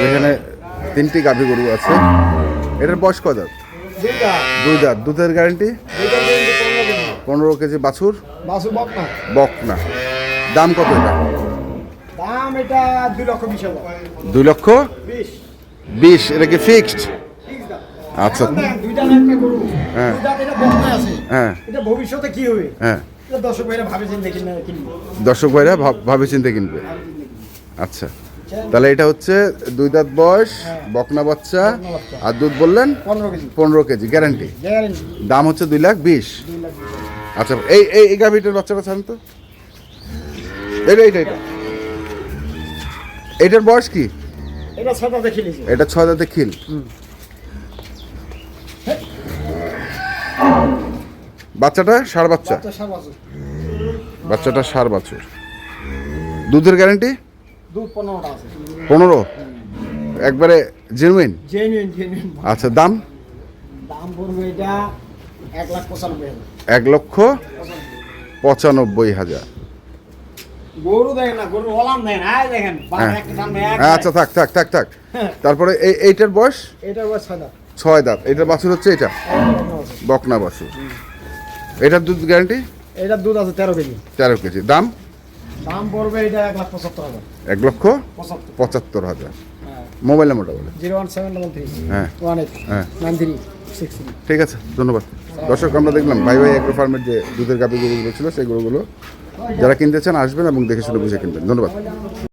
এখানে 3টি গাভী গরু আছে। এটার বয়স কত দাঁত? 2 দাঁত। দুধের গ্যারান্টি? 15 কেজি। বাছুর? বকনা। দাম কত এটা? দাম এটা 2,20,000। 2,20,000? এটা কি ফিক্সড? আচ্ছা। দুইটা একটা গরু। হ্যাঁ এটা বকনা আছে। হ্যাঁ। এটা ভবিষ্যতে কি হবে? হ্যাঁ, এটা দর্শক ভাইরা ভাবেছেন দেখেন না কিনবে। দর্শক ভাইরা ভাবে চিন্তে কিনবে। আচ্ছা, তাহলে এটা হচ্ছে 2 দাঁত বয়স, বকনা বাচ্চা, আর দুধ বললেন 15 কেজি গ্যারান্টি। দাম হচ্ছে 2,20,000। আচ্ছা, এই গাভীটার বাচ্চাটা ছাড়েন তো। এটার বয়স কি? এটা 6 দাঁতে খিলেছে। এটা 6 দাঁতে খিল। বাচ্চাটা ষাঁড় বাচ্চা? বাচ্চাটা ষাঁড় বাছুর। দুধের গ্যারান্টি? দুধ 15টা আছে। 15? একবারে জেনুইন? জেনুইন। আচ্ছা, দাম? দাম পড়বে এটা 1,95,000। 1,95,000। গরু দেখেন না, গরু ওলান দেখেন, দেখেন একটা সামনে এক। আচ্ছা, থাক। তারপরে এইটার বয়স? এটার বয়স 6 দাঁত। 6 দাঁত। এটার বাছুর হচ্ছে এটা বকনা বাছুর। এটার দুধ গ্যারান্টি? এটার দুধ আছে 13 কেজি। 13 কেজি। দাম? দাম পড়বে এটা 1,75,000। 1,75,000। মোবাইল নাম্বারটা বলে। 01733 হ্যাঁ 189363। ঠিক আছে, ধন্যবাদ। দর্শক, আমরা দেখলাম ভাই এগ্রো ফার্মের যে দুধের গাভী গরুগুলো ছিল সেই গরুগুলো যারা কিনতে চান আসবেন এবং দেখে শুনে বুঝে কিনবেন। ধন্যবাদ।